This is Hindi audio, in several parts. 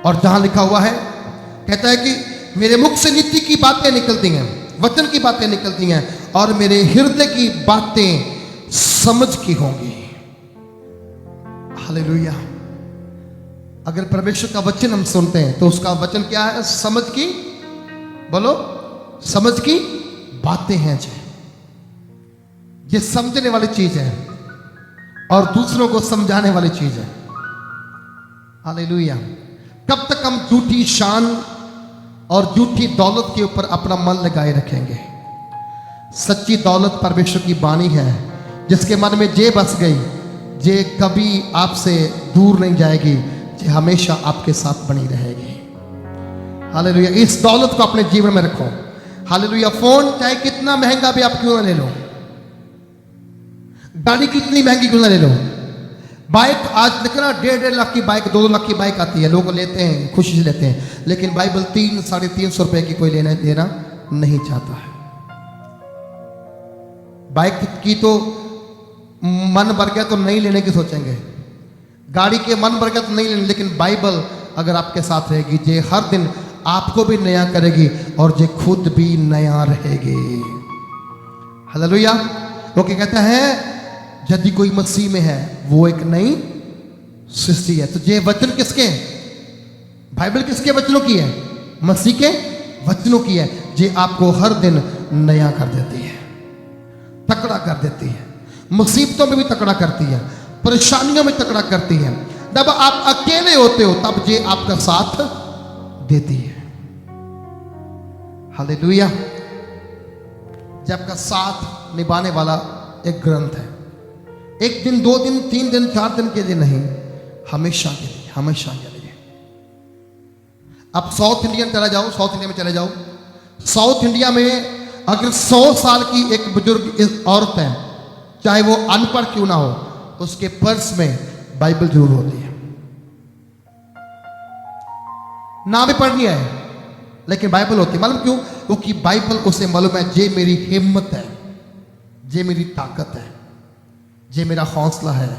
और जहां लिखा हुआ है, कहता है कि मेरे मुख से नीति की बातें निकलती हैं, वचन की बातें निकलती हैं, और मेरे हृदय की बातें समझ की होंगी। हालेलुया। अगर परमेश्वर का वचन हम सुनते हैं तो उसका वचन क्या है? समझ की, बोलो, समझ की बातें हैं जी। ये समझने वाली चीज है और दूसरों को समझाने वाली चीज है। हालेलुया। कब तक हम झूठी शान और झूठी दौलत के ऊपर अपना मन लगाए रखेंगे? सच्ची दौलत परमेश्वर की बाणी है, जिसके मन में जे बस गई, जे कभी आपसे दूर नहीं जाएगी, जे हमेशा आपके साथ बनी रहेगी। हालेलुया। इस दौलत को अपने जीवन में रखो। हालेलुया। फोन चाहे कितना महंगा भी आप क्यों ना ले लो, गाड़ी कितनी महंगी क्यों ना ले लो, बाइक आज देखना 1.5 लाख की बाइक, 2 लाख की बाइक आती है, लोग लेते हैं, खुशी से लेते हैं, लेकिन बाइबल 300-350 रुपए की कोई लेना देना नहीं चाहता है। बाइक की तो मन भर गया तो नहीं लेने की सोचेंगे, गाड़ी के मन भर गया तो नहीं लेने, लेकिन बाइबल अगर आपके साथ रहेगी, जे हर दिन आपको भी नया करेगी और जे खुद भी नया रहेगी। हालेलुया। क्योंकि कहता है यदि कोई मसीह में है वो एक नई सृष्टि है। तो ये वचन किसके? बाइबल किसके वचनों की है? मसीह के वचनों की है। ये आपको हर दिन नया कर देती है, तकड़ा कर देती है, मुसीबतों में भी तकड़ा करती है, परेशानियों में तकड़ा करती है। जब आप अकेले होते हो तब ये आपका साथ देती है। हालेलुया। जब का साथ निभाने वाला एक ग्रंथ है, एक दिन, 2 दिन, 3 दिन, 4 दिन के लिए नहीं, हमेशा के लिए, हमेशा के लिए। अब साउथ इंडियन चला जाओ, साउथ इंडिया में चले जाओ। साउथ इंडिया में अगर 100 साल की एक बुजुर्ग औरत है, चाहे वो अनपढ़ क्यों ना हो, उसके पर्स में बाइबल जरूर होती है। ना भी पढ़नी है लेकिन बाइबल होती है। मालूम क्यों? क्योंकि बाइबल उसे मालूम है ये मेरी हिम्मत है, ये मेरी ताकत है, ये मेरा हौसला है,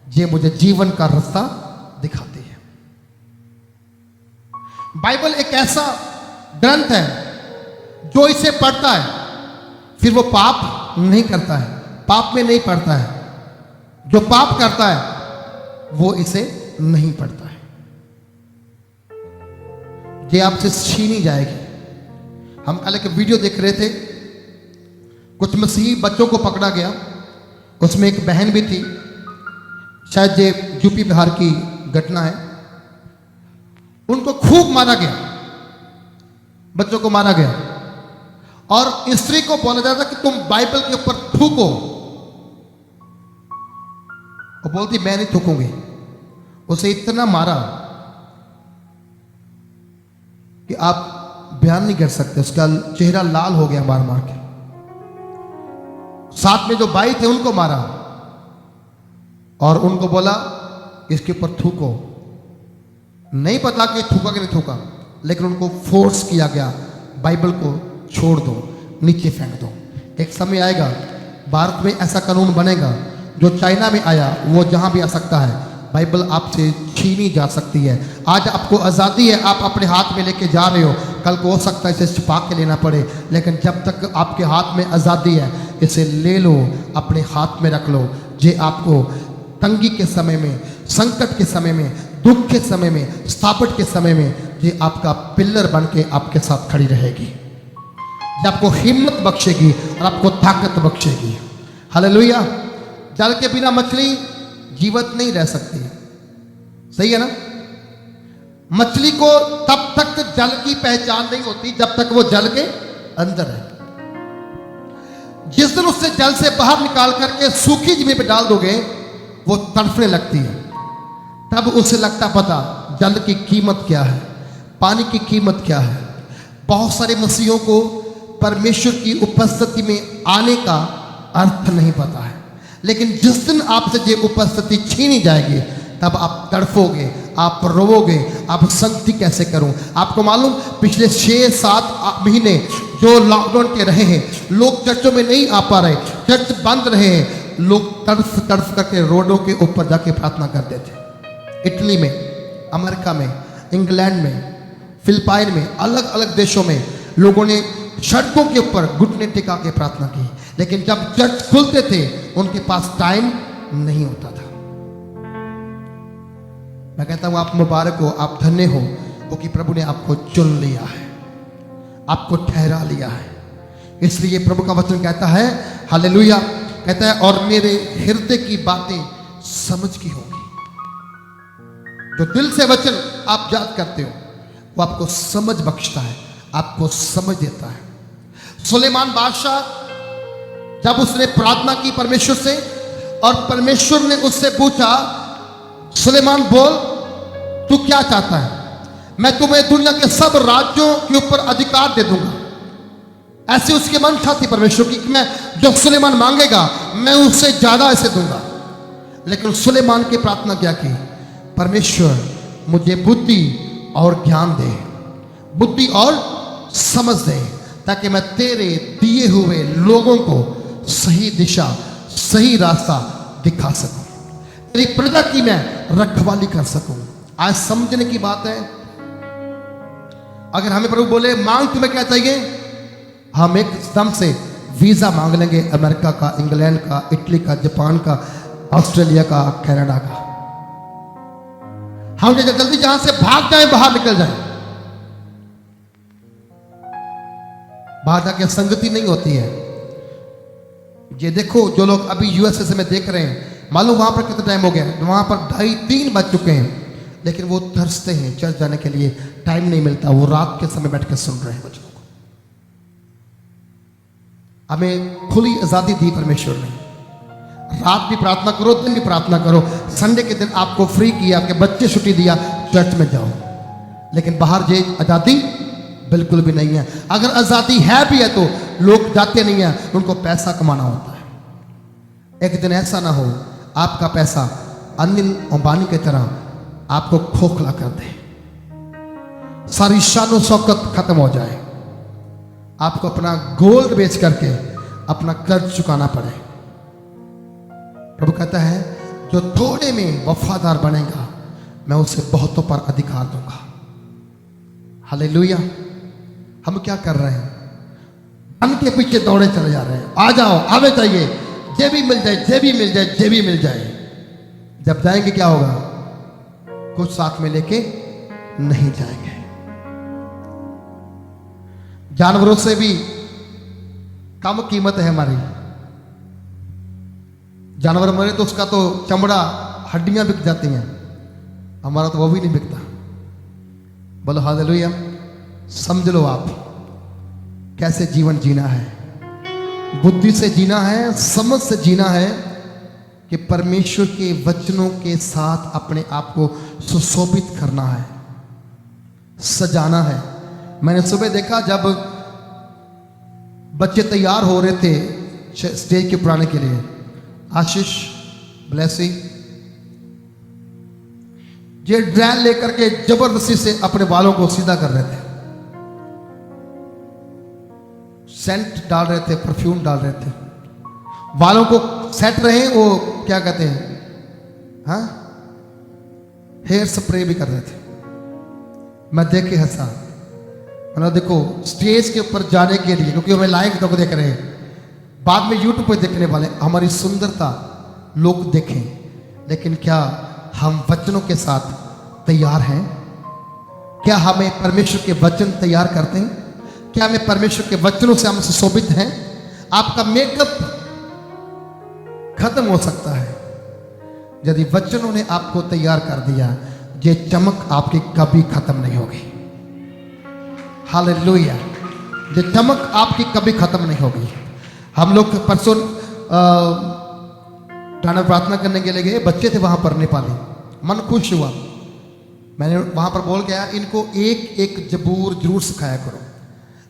ये मुझे जीवन का रास्ता दिखाती है। बाइबल एक ऐसा ग्रंथ है जो इसे पढ़ता है फिर वो पाप नहीं करता है, पाप में नहीं पड़ता है। जो पाप करता है वो इसे नहीं पढ़ता है। ये आपसे छीनी जाएगी। हम कल एक वीडियो देख रहे थे, कुछ मसीही बच्चों को पकड़ा गया, उसमें एक बहन भी थी, शायद ये यूपी बिहार की घटना है। उनको खूब मारा गया, बच्चों को मारा गया, और स्त्री को बोला जाता कि तुम बाइबल के ऊपर थूको। वो बोलती मैं नहीं थूकूंगी। उसे इतना मारा कि आप बयान नहीं कर सकते, उसका चेहरा लाल हो गया मार मार के। साथ में जो भाई थे उनको मारा और उनको बोला इसके ऊपर थूको। नहीं पता कि थूका कि नहीं थूका, लेकिन उनको फोर्स किया गया बाइबल को छोड़ दो, नीचे फेंक दो। एक समय आएगा भारत में ऐसा कानून बनेगा, जो चाइना में आया वो जहां भी आ सकता है। बाइबल आपसे छीनी जा सकती है। आज आपको आज़ादी है, आप अपने हाथ में लेके जा रहे हो, कल को हो सकता है इसे छुपा के लेना पड़े, लेकिन जब तक आपके हाथ में आज़ादी है इसे ले लो, अपने हाथ में रख लो। ये आपको तंगी के समय में, संकट के समय में, दुख के समय में, स्थापट के समय में ये आपका पिलर बन के आपके साथ खड़ी रहेगी। ये आपको हिम्मत बख्शेगी और आपको ताकत बख्शेगी। हालेलुया। जल के बिना मछली जीवित नहीं रह सकती, सही है ना? मछली को तब तक जल की पहचान नहीं होती जब तक वो जल के अंदर है। जिस दिन उससे जल से बाहर निकाल करके सूखी जमीन पे डाल दोगे वो तड़फने लगती है, तब उसे लगता पता जल की कीमत क्या है, पानी की कीमत क्या है। बहुत सारे मसीहों को परमेश्वर की उपस्थिति में आने का अर्थ नहीं पता है, लेकिन जिस दिन आपसे ये उपस्थिति छीनी जाएगी तब आप तड़फोगे, आप रोओगे, आप संगति कैसे करूं। आपको मालूम पिछले 6-7 महीने जो लॉकडाउन के रहे हैं, लोग चर्चों में नहीं आ पा रहे, चर्च बंद रहे हैं, लोग तड़फ तड़फ करके रोडों के ऊपर जाके प्रार्थना करते थे। इटली में, अमेरिका में, इंग्लैंड में, फिलिपाइन में, अलग अलग देशों में लोगों ने सड़कों के ऊपर घुटने टिका के प्रार्थना की, लेकिन जब चर्च खुलते थे उनके पास टाइम नहीं होता था। मैं कहता हूं आप मुबारक हो, आप धन्य हो, क्योंकि प्रभु ने आपको चुन लिया है, आपको ठहरा लिया है। इसलिए प्रभु का वचन कहता है, हालेलुया, कहता है और मेरे हृदय की बातें समझ की होगी। जो दिल से वचन आप याद करते हो वो आपको समझ बख्शता है, आपको समझ देता है। सुलेमान बादशाह जब उसने प्रार्थना की परमेश्वर से और परमेश्वर ने उससे पूछा, सुलेमान बोल तू क्या चाहता है, मैं तुम्हें दुनिया के सब राज्यों के ऊपर अधिकार दे दूंगा। ऐसे उसके मन था थी परमेश्वर की कि मैं जो सुलेमान मांगेगा मैं उससे ज्यादा ऐसे दूंगा। लेकिन सुलेमान की प्रार्थना क्या की, परमेश्वर मुझे बुद्धि और ज्ञान दे, बुद्धि और समझ दे, ताकि मैं तेरे दिए हुए लोगों को सही दिशा, सही रास्ता दिखा सकूं, तेरी प्रजा की मैं रखवाली कर सकूं। आज समझने की बात है, अगर हमें प्रभु बोले मांग तुम्हें क्या चाहिए, हम एक दम से वीजा मांग लेंगे, अमेरिका का, इंग्लैंड का, इटली का, जापान का, ऑस्ट्रेलिया का, कनाडा का। हम जल्दी जहां से भाग जाए, बाहर निकल जाए। बाहर जाके संगति नहीं होती है। ये देखो जो लोग अभी यूएसए से में देख रहे हैं, मालूम वहां पर कितना टाइम हो गया, वहां पर 2:30-3 बज चुके हैं, लेकिन वो तरसते हैं चर्च जाने के लिए, टाइम नहीं मिलता, वो रात के समय बैठ कर सुन रहे हैं वचनों को। हमें खुली आजादी दी परमेश्वर ने, रात भी प्रार्थना करो, दिन भी प्रार्थना करो। संडे के दिन आपको फ्री किया, आपके बच्चे छुट्टी दिया, चर्च में जाओ। लेकिन बाहर ये आजादी बिल्कुल भी नहीं है। अगर आजादी है भी है तो लोग जाते नहीं है, उनको पैसा कमाना होता है। एक दिन ऐसा ना हो आपका पैसा अनिल अंबानी की तरह आपको खोखला कर दे, सारी शानो शौकत खत्म हो जाए, आपको अपना गोल्ड बेच करके अपना कर्ज चुकाना पड़े। प्रभु कहता है जो थोड़े में वफादार बनेगा मैं उसे बहुतों पर अधिकार दूंगा। हालेलुया। हम क्या कर रहे हैं, धन के पीछे दौड़े चले जा रहे हैं। आ जाओ, आवे चाहिए, जे भी मिल जाए, जे भी मिल जाए, जे भी मिल जाए। जब जाएंगे क्या होगा, कुछ साथ में लेके नहीं जाएंगे। जानवरों से भी कम कीमत है हमारी। जानवर मरे तो उसका तो चमड़ा, हड्डियां बिक जाती हैं, हमारा तो वो भी नहीं बिकता। बोलो हालेलुया। समझ लो आप कैसे जीवन जीना है, बुद्धि से जीना है, समझ से जीना है कि परमेश्वर के वचनों के साथ अपने आप को सुशोभित करना है, सजाना है। मैंने सुबह देखा जब बच्चे तैयार हो रहे थे स्टेज के ऊपर आने के लिए, आशीष, ब्लेसी, ये ड्रैल लेकर के जबरदस्ती से अपने बालों को सीधा कर रहे थे, सेंट डाल रहे थे, परफ्यूम डाल रहे थे, बालों को सेट रहे, वो क्या कहते हैं, हाँ, हेयर स्प्रे भी कर रहे थे। मैं देख के हंसा। मतलब देखो स्टेज के ऊपर जाने के लिए, क्योंकि हमें लाइक लोग देख रहे हैं, बाद में यूट्यूब पर देखने वाले, हमारी सुंदरता लोग देखें, लेकिन क्या हम वचनों के साथ तैयार हैं? क्या हमें परमेश्वर के वचन तैयार करते हैं? क्या हमें परमेश्वर के वचनों से हम सुशोभित हैं? आपका मेकअप खत्म हो सकता है, यदि वचनों ने आपको तैयार कर दिया, ये चमक आपकी कभी खत्म नहीं होगी। हालेलुया। ये चमक आपकी कभी खत्म नहीं होगी। हम लोग परसों टाना प्रार्थना करने के लिए गए, बच्चे थे वहां पर नेपाली, मन खुश हुआ। मैंने वहां पर बोल गया इनको एक एक जबूर जरूर सिखाया करो,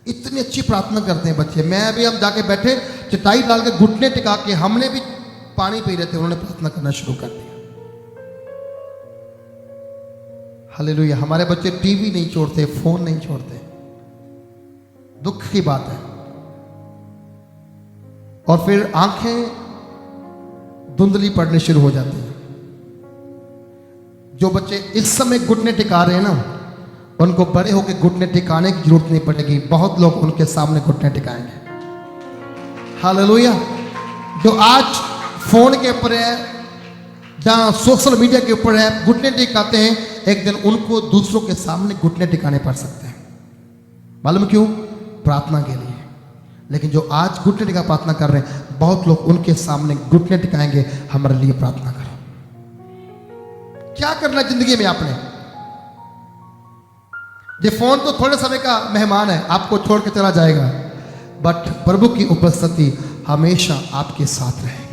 इतनी अच्छी प्रार्थना करते हैं बच्चे। मैं अभी हम जाके बैठे चटाई डाल के घुटने टिका के, हमने भी पानी पी रहे थे, उन्होंने प्रार्थना करना शुरू कर दिया। हालेलुया। हमारे बच्चे टीवी नहीं छोड़ते, फोन नहीं छोड़ते, दुख की बात है। और फिर आंखें धुंधली पड़नी शुरू हो जाती है। जो बच्चे इस समय घुटने टिका रहे हैं ना, उनको बड़े होकर घुटने टिकाने की जरूरत नहीं पड़ेगी, बहुत लोग उनके सामने घुटने टिकाएंगे। हालेलुया। जो आज फोन के ऊपर है, जहां सोशल मीडिया के ऊपर है, घुटने टिकाते हैं, एक दिन उनको दूसरों के सामने घुटने टिकाने पड़ सकते हैं। मालूम क्यों? प्रार्थना के लिए। लेकिन जो आज घुटने टिका प्रार्थना कर रहे हैं, बहुत लोग उनके सामने घुटने टिकाएंगे, हमारे लिए प्रार्थना करो। क्या करना जिंदगी में आपने? ये फोन तो थोड़े समय का मेहमान है, आपको छोड़ के चला जाएगा, बट प्रभु की उपस्थिति हमेशा आपके साथ रहेगी।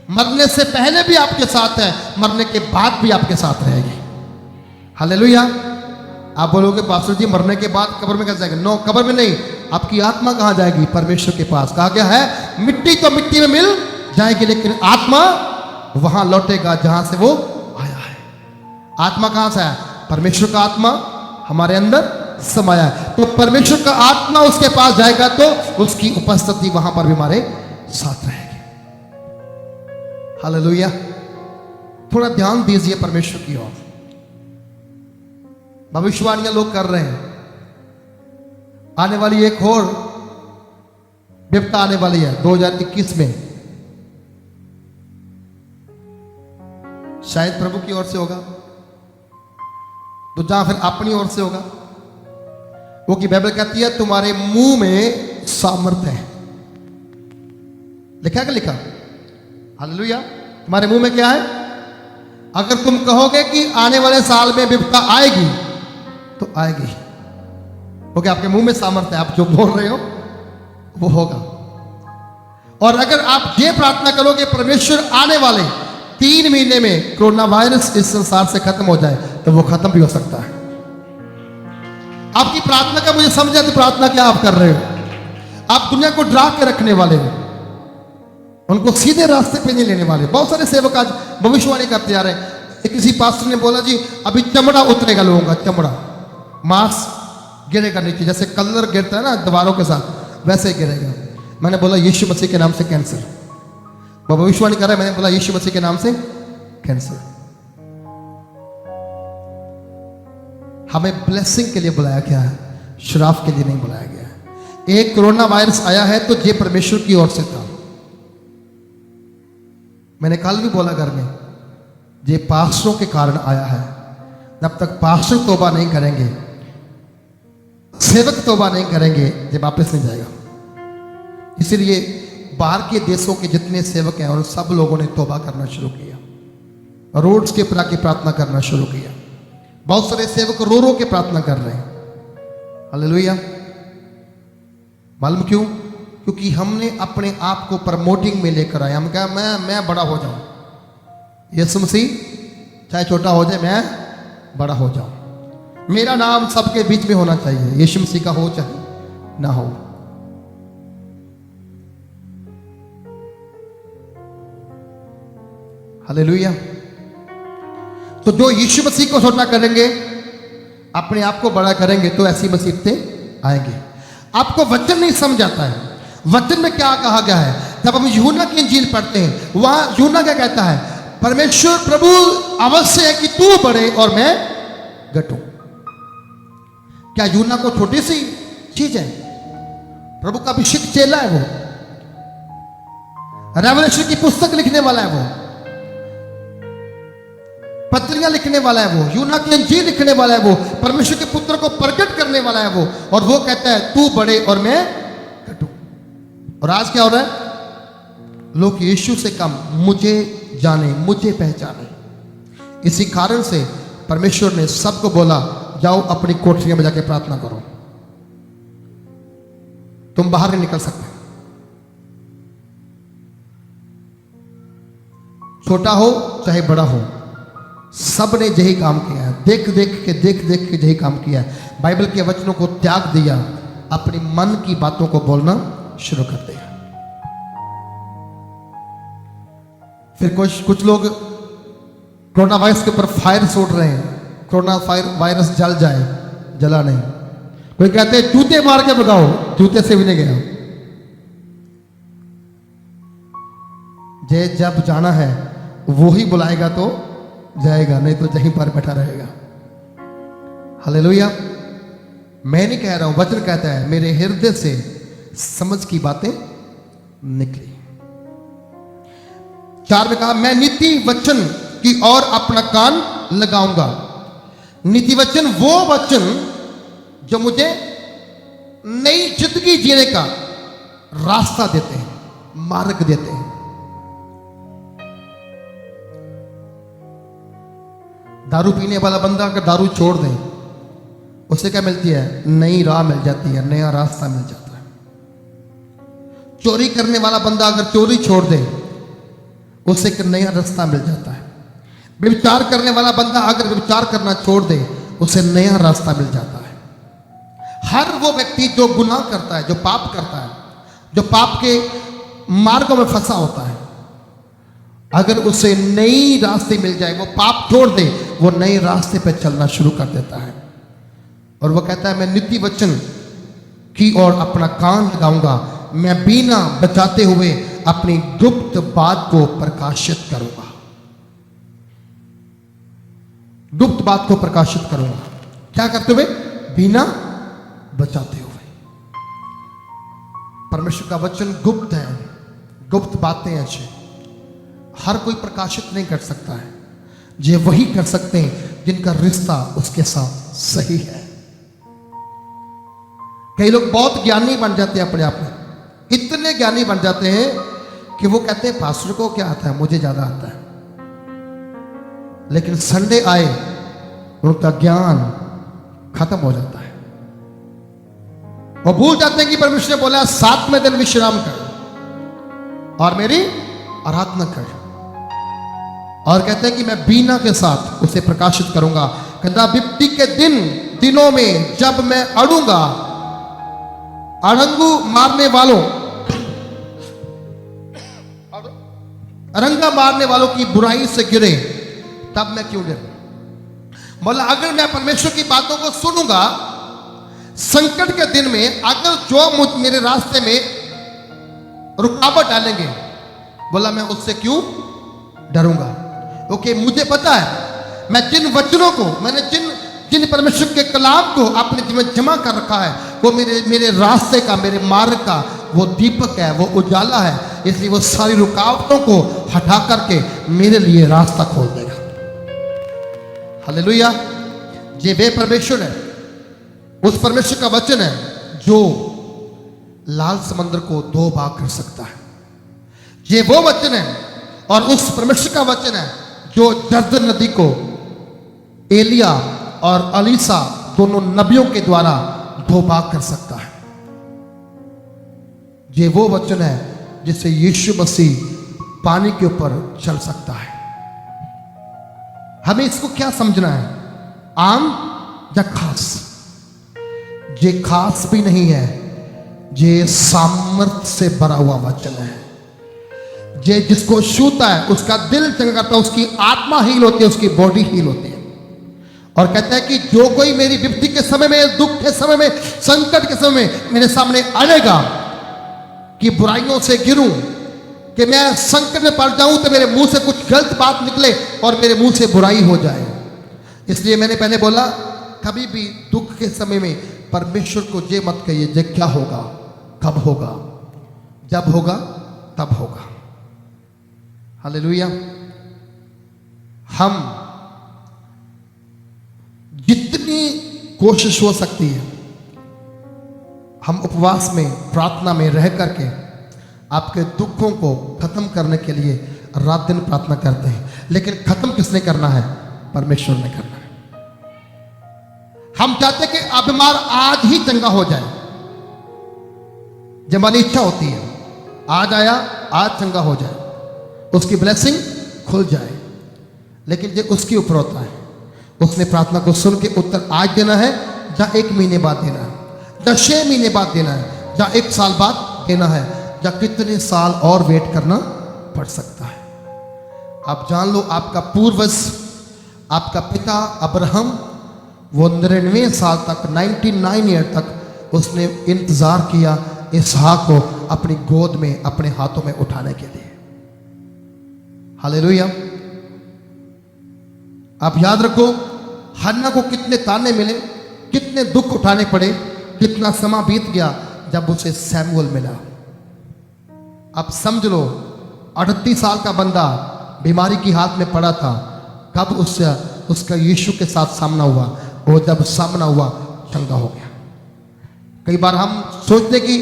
मरने से पहले भी आपके साथ है, मरने के बाद भी आपके साथ रहेगी। हालेलुया। आप बोलोगे पास्टर जी मरने के बाद कब्र में कैसे जाएगा? नो, कब्र में नहीं। आपकी आत्मा कहां जाएगी? परमेश्वर के पास। कहा गया है मिट्टी तो मिट्टी में मिल जाएगी, लेकिन आत्मा वहां लौटेगा जहां से वो आया है। आत्मा कहां से आया? परमेश्वर का आत्मा हमारे अंदर समाया है, तो परमेश्वर का आत्मा उसके पास जाएगा तो उसकी उपस्थिति वहां पर भी हमारे साथ रहेगी। हालेलुया। थोड़ा ध्यान दीजिए परमेश्वर की ओर। भविष्यवाणियां लोग कर रहे हैं, आने वाली एक और विपदा आने वाली है 2021 में। शायद प्रभु की ओर से होगा, तो जहां फिर अपनी ओर से होगा। वो की बाइबल कहती है तुम्हारे मुंह में सामर्थ्य है। लिखा है क्या? लिखा। हालेलुया। तुम्हारे मुंह में क्या है? अगर तुम कहोगे कि आने वाले साल में विपदा आएगी, तो आएगी। क्योंकि आपके मुंह में सामर्थ्य है, आप जो बोल रहे हो वो होगा। और अगर आप ये प्रार्थना करोगे परमेश्वर आने वाले 3 महीने में कोरोना वायरस इस संसार से खत्म हो जाए, तो वो खत्म भी हो सकता है। आपकी प्रार्थना का मुझे समझा तो प्रार्थना क्या आप कर रहे हो? आप दुनिया को डरा के रखने वाले हो, उनको सीधे रास्ते पे नहीं लेने वाले। बहुत सारे सेवक आज भविष्यवाणी करते जा रहे हैं। किसी पास्टर ने बोला जी अभी चमड़ा उतरेगा लोगों का, चमड़ा मांस गिरेगा नीचे, जैसे कलर गिरता है ना दीवारों के साथ, वैसे गिरेगा। मैंने बोला यीशु मसीह के नाम से कैंसर। वो भविष्यवाणी कर रहा है, मैंने बोला यीशु मसीह के नाम से कैंसर। हमें ब्लेसिंग के लिए बुलाया गया है, श्राप के लिए नहीं बुलाया गया है। एक कोरोना वायरस आया है तो ये परमेश्वर की ओर से था। मैंने कल भी बोला घर में, ये पास्टरों के कारण आया है। जब तक पास्टर तौबा नहीं करेंगे, सेवक तौबा नहीं करेंगे, ये वापस नहीं जाएगा। इसीलिए बाहर के देशों के जितने सेवक हैं, उन सब लोगों ने तौबा करना शुरू किया, रोड्स के ऊपर आके प्रार्थना करना शुरू किया। बहुत सारे सेवक रो रो के प्रार्थना कर रहे हैं। हालेलुया। मालूम क्यों? क्योंकि हमने अपने आप को प्रमोटिंग में लेकर आए। हम कहा मैं बड़ा हो जाऊं। यीशु मसीह चाहे छोटा हो जाए, मैं बड़ा हो जाऊं। मेरा नाम सबके बीच में होना चाहिए, यीशु मसीह का हो चाहे ना हो। हालेलुया। तो जो यीशु मसीह को छोटा करेंगे, अपने आप को बड़ा करेंगे, तो ऐसी मुसीबतें आएंगी। आपको वचन नहीं समझ आता है। वचन में क्या कहा गया है? जब हम यूहन्ना की इंजील पढ़ते हैं, वहां यूहन्ना क्या कहता है? परमेश्वर प्रभु अवश्य है कि तू बढ़े और मैं घटूं। क्या यूहन्ना को छोटी सी चीज है? प्रभु का अभिषेक चेला है वो, रेवलेशन की पुस्तक लिखने वाला है वो, पत्रियां लिखने वाला है वो, यूहन्ना की इंजील लिखने वाला है वो, परमेश्वर के पुत्र को प्रकट करने वाला है वो। और वो कहता है तू बढ़े और मैं घटूं। और आज क्या हो रहा है? लोग यीशु से कम मुझे जाने, मुझे पहचाने। इसी कारण से परमेश्वर ने सबको बोला जाओ अपनी कोठरियों में जाके प्रार्थना करो। तुम बाहर नहीं निकल सकते। छोटा हो चाहे बड़ा हो, सब ने यही काम किया है। देख देख के यही काम किया है। बाइबल के वचनों को त्याग दिया, अपनी मन की बातों को बोलना शुरू कर दिया। फिर कुछ लोग कोरोना वायरस के ऊपर फायर छोड़ रहे हैं। कोरोना वायरस जल जाए, जला नहीं। कोई कहते हैं जूते मार के भगाओ, जूते से भी नहीं गया। जे जब जाना है वो ही बुलाएगा तो जाएगा, नहीं तो यहीं पर बैठा रहेगा। हालेलुया। मैं नहीं कह रहा हूं, वचन कहता है मेरे हृदय से समझ की बातें निकली। 4 में कहा मैं नीति वचन की ओर अपना कान लगाऊंगा। नीति वचन वो वचन जो मुझे नई जिंदगी जीने का रास्ता देते हैं, मार्ग देते हैं। दारू पीने वाला बंदा अगर दारू छोड़ दे, उसे क्या मिलती है? नई राह मिल जाती है, नया रास्ता मिल जाता है। चोरी करने वाला बंदा अगर चोरी छोड़ दे, उसे एक नया रास्ता मिल जाता है। व्यभिचार करने वाला बंदा अगर व्यभिचार करना छोड़ दे, उसे नया रास्ता मिल जाता है। हर वो व्यक्ति जो गुनाह करता है, जो पाप करता है, जो पाप के मार्गों में फंसा होता है, अगर उसे नई रास्ते मिल जाए, वो पाप छोड़ दे, वो नए रास्ते पे चलना शुरू कर देता है। और वो कहता है मैं नीति वचन की ओर अपना कान लगाऊंगा, मैं बिना बचाते हुए अपनी गुप्त बात को प्रकाशित करूंगा। गुप्त बात को प्रकाशित करूंगा। क्या करते हुए? बिना बचाते हुए। परमेश्वर का वचन गुप्त है, गुप्त बातें हैं, हर कोई प्रकाशित नहीं कर सकता है। ये वही कर सकते हैं जिनका रिश्ता उसके साथ सही है। कई लोग बहुत ज्ञानी बन जाते हैं अपने आप में, इतने ज्ञानी बन जाते हैं कि वो कहते हैं पास्टर को क्या आता है, मुझे ज्यादा आता है। लेकिन संडे आए, उनका ज्ञान खत्म हो जाता है। वो भूल जाते हैं कि परमेश्वर ने बोला 7वें दिन विश्राम कर और मेरी आराधना कर। और कहते हैं कि मैं बीना के साथ उसे प्रकाशित करूंगा। कहता विपत्ति के दिनों में जब मैं अड़ूंगा, अड़ंगू मारने वालों, अरंगा मारने वालों की बुराई से गिरे, तब मैं क्यों डरूं? बोला अगर मैं परमेश्वर की बातों को सुनूंगा, संकट के दिन में अगर जो मेरे रास्ते में रुकावट डालेंगे, बोला मैं उससे क्यों डरूंगा? ओके, मुझे पता है मैं जिन वचनों को, मैंने जिन परमेश्वर के कलाम को अपने जीवन जमा कर रखा है, वो मेरे रास्ते का, मेरे मार्ग का वो दीपक है, वो उजाला है। इसलिए वो सारी रुकावटों को हटा करके मेरे लिए रास्ता खोल देगा। हालेलुया। ये वे परमेश्वर है, उस परमेश्वर का वचन है जो लाल समंदर को 2 भाग कर सकता है। ये वो वचन है और उस परमेश्वर का वचन है जो जर्दन नदी को एलिया और अलीसा दोनों नबियों के द्वारा 2 भाग कर सकता है। ये वो वचन है जिससे यीशु मसीह पानी के ऊपर चल सकता है। हमें इसको क्या समझना है, आम या खास? ये खास भी नहीं है, ये सामर्थ्य से भरा हुआ वचन है। ये जिसको छूता है उसका दिल चंगा करता है, उसकी आत्मा हील होती है, उसकी बॉडी हील होती है। और कहता है कि जो कोई मेरी विपत्ति के समय में, दुख के समय में, संकट के समय में मेरे सामने आएगा, कि बुराइयों से गिरूं, कि मैं संकट में पड़ जाऊं तो मेरे मुंह से कुछ गलत बात निकले और मेरे मुंह से बुराई हो जाए। इसलिए मैंने पहले बोला, कभी भी दुख के समय में परमेश्वर को ये मत कहिए ये क्या होगा, कब होगा, जब होगा तब होगा। हालेलुया। हम जितनी कोशिश हो सकती है, हम उपवास में, प्रार्थना में रह करके आपके दुखों को खत्म करने के लिए रात दिन प्रार्थना करते हैं। लेकिन खत्म किसने करना है? परमेश्वर ने करना है। हम चाहते हैं कि आप बीमार आज ही चंगा हो जाए, जब हमारी इच्छा होती है आज आया, आज चंगा हो जाए, उसकी ब्लेसिंग खुल जाए। लेकिन ये उसके ऊपर होता है, उसने प्रार्थना को सुन के उत्तर आज देना है या 1 महीने बाद देना है, या 6 महीने बाद देना है, या 1 साल बाद देना है, या कितने साल और वेट करना पड़ सकता है। आप जान लो, आपका पूर्वज, आपका पिता अब्राहम, वो 99 साल तक, 99 ईयर तक उसने इंतजार किया इसहाक को अपनी गोद में, अपने हाथों में उठाने के लिए। हालेलुया। आप याद रखो, हन्ना को कितने ताने मिले, कितने दुख उठाने पड़े, कितना समय बीत गया जब उसे सैमुअल मिला। अब समझ लो 38 साल का बंदा बीमारी की हालत में पड़ा था, कब उसका यीशु के साथ सामना हुआ, वो जब सामना हुआ चंगा हो गया। कई बार हम सोचते कि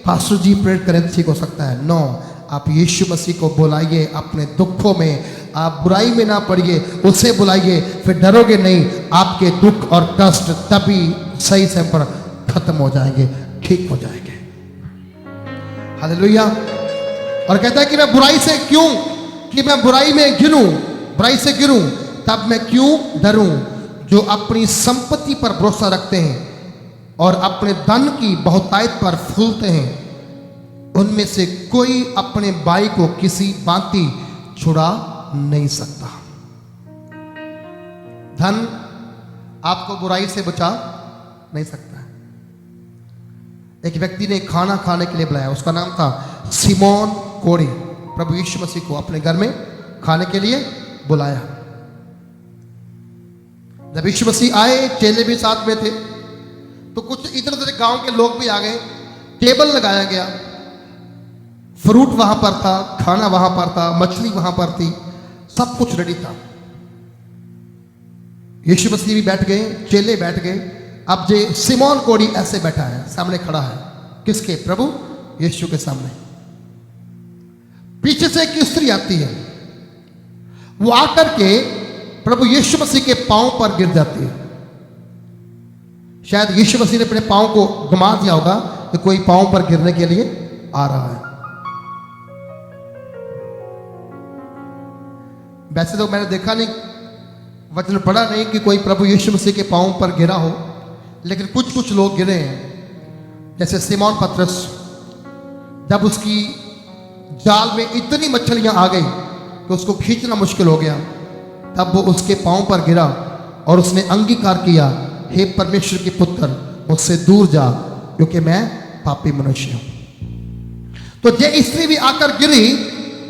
पास्टर जी प्रेयर करें ठीक हो सकता है। नो, आप यीशु मसीह को बुलाइए अपने दुखों में, आप बुराई में ना पड़िए, उसे बुलाइए, फिर डरोगे नहीं। आपके दुख और कष्ट तभी सही समय पर खत्म हो जाएंगे, ठीक हो जाएंगे। हालेलुया। और कहता है कि मैं बुराई से क्यों, कि मैं बुराई में गिरूं, बुराई से गिरूं, तब मैं क्यों डरूं। जो अपनी संपत्ति पर भरोसा रखते हैं और अपने धन की बहुतायत पर फूलते हैं, उनमें से कोई अपने भाई को किसी भांति छुड़ा नहीं सकता। धन आपको बुराई से बचा नहीं सकता है। एक व्यक्ति ने खाना खाने के लिए बुलाया, उसका नाम था सिमोन कोढ़ी। प्रभु यीशु मसीह को अपने घर में खाने के लिए बुलाया। जब यीशु मसीह आए, चेले भी साथ में थे, तो कुछ इधर उधर गांव के लोग भी आ गए। टेबल लगाया गया, फ्रूट वहां पर था, खाना वहां पर था, मछली वहां पर थी, सब कुछ रेडी था। यीशु मसीह भी बैठ गए, चेले बैठ गए। अब जे सिमोन कोढ़ी ऐसे बैठा है, सामने खड़ा है, किसके? प्रभु यीशु के सामने। पीछे से एक स्त्री आती है, वो आकर के प्रभु यीशु मसीह के पांव पर गिर जाती है। शायद यीशु मसीह ने अपने पांव को घुमा दिया होगा कि कोई पांव पर गिरने के लिए आ रहा है। वैसे तो मैंने देखा नहीं, वचन पढ़ा नहीं कि कोई प्रभु यीशु मसीह के पांव पर गिरा हो, लेकिन कुछ कुछ लोग गिरे हैं। जैसे सिमोन पतरस, जब उसकी जाल में इतनी मछलियां आ गई कि उसको खींचना मुश्किल हो गया, तब वो उसके पांव पर गिरा और उसने अंगीकार किया, हे परमेश्वर के पुत्र, मुझसे दूर जा, क्योंकि मैं पापी मनुष्य हूं। तो ये स्त्री भी आकर गिरी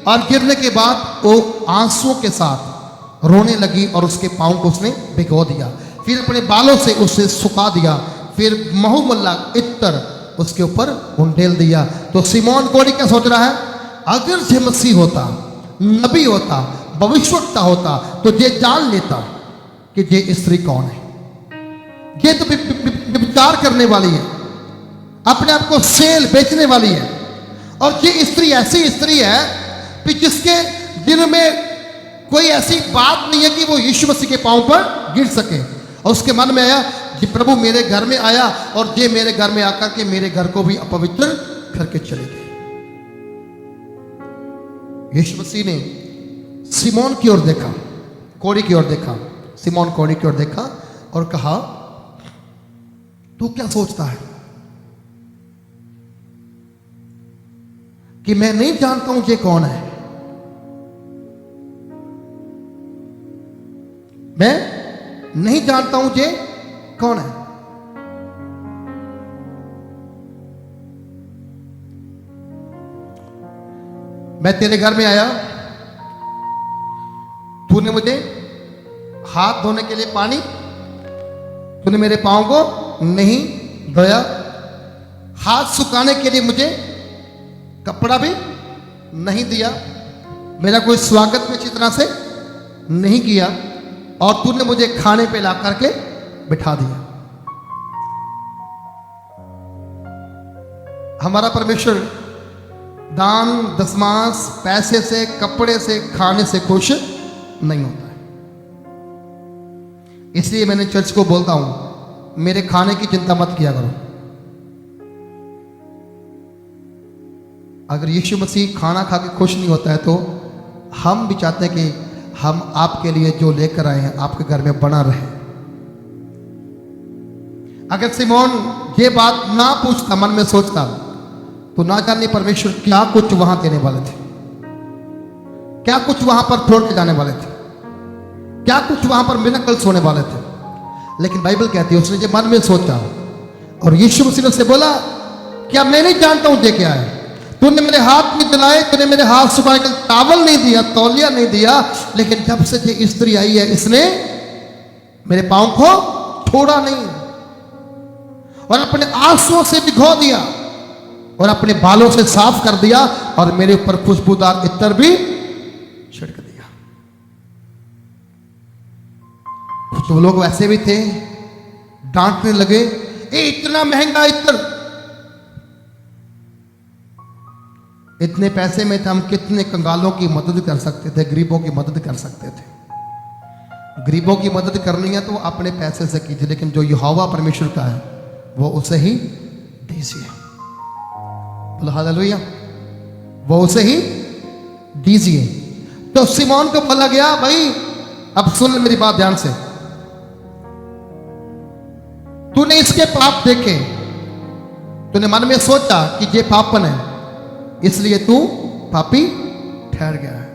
और गिरने के बाद वो आंसुओं के साथ रोने लगी और उसके पांव को उसने भिगो दिया, फिर अपने बालों से उसे सुखा दिया, फिर महूमुल्ला इत्तर उसके ऊपर उंडेल दिया। तो सिमोन कोढ़ी क्या सोच रहा है? अगर ये मसीह होता, नबी होता, भविष्यवक्ता होता, तो ये जान लेता कि ये स्त्री कौन है। ये तो विचार करने वाली है, अपने आप को सेल बेचने वाली है। और ये स्त्री ऐसी स्त्री है कि जिसके दिल में कोई ऐसी बात नहीं है कि वो यीशु मसीह के पांव पर गिर सके। और उसके मन में आया कि प्रभु मेरे घर में आया और ये मेरे घर में आकर के मेरे घर को भी अपवित्र करके चले गए। यीशु मसीह ने सिमोन की ओर देखा, कोढ़ी की ओर देखा, सिमोन कोढ़ी की ओर देखा और कहा, तू क्या सोचता है कि मैं नहीं जानता हूं ये कौन है? मैं नहीं जानता हूं ये कौन है। मैं तेरे घर में आया, तूने मुझे हाथ धोने के लिए पानी, तूने मेरे पांव को नहीं धोया, हाथ सुखाने के लिए मुझे कपड़ा भी नहीं दिया, मेरा कोई स्वागत में अच्छी तरह से नहीं किया, और तूने मुझे खाने पे ला करके बिठा दिया। हमारा परमेश्वर दान, दशमांश, पैसे से, कपड़े से, खाने से खुश नहीं होता है। इसलिए मैंने चर्च को बोलता हूं, मेरे खाने की चिंता मत किया करो। अगर यीशु मसीह खाना खा के खुश नहीं होता है, तो हम भी चाहते हैं कि हम आपके लिए जो लेकर आए हैं आपके घर में बना रहे। अगर सिमोन ये बात ना पूछता, मन में सोचता, तो ना जाने परमेश्वर क्या कुछ वहां देने वाले थे, क्या कुछ वहां पर छोड़ के जाने वाले थे, क्या कुछ वहां पर मिरेकल्स होने वाले थे। लेकिन बाइबल कहती है उसने जो मन में सोचा, और यीशु मसीह ने उससे बोला, क्या मैं नहीं जानता हूं ये क्या है? तूने मेरे हाथ में दिलाए, तूने मेरे हाथ सुखाने के टावल नहीं दिया, तौलिया नहीं दिया, लेकिन जब से ये स्त्री आई है, इसने मेरे पांव को छोड़ा नहीं। और अपने आंसुओं से भिगो दिया और अपने बालों से साफ कर दिया और मेरे ऊपर खुशबूदार इत्र भी छिड़क दिया। कुछ लोग वैसे भी थे, डांटने लगे, ए इतना महंगा इत्र, इतने पैसे में तो हम कितने कंगालों की मदद कर सकते थे, गरीबों की मदद कर सकते थे। गरीबों की मदद करनी है तो अपने पैसे से कीजिए, लेकिन जो यहोवा परमेश्वर का है वो उसे ही दीजिए। बोलो हालेलुया, वो उसे ही दीजिए। तो सिमोन को बोला गया, भाई अब सुन मेरी बात ध्यान से, तूने इसके पाप देखे, तूने मन में सोचा कि ये पापन है, इसलिए तू पापी ठहर गया है।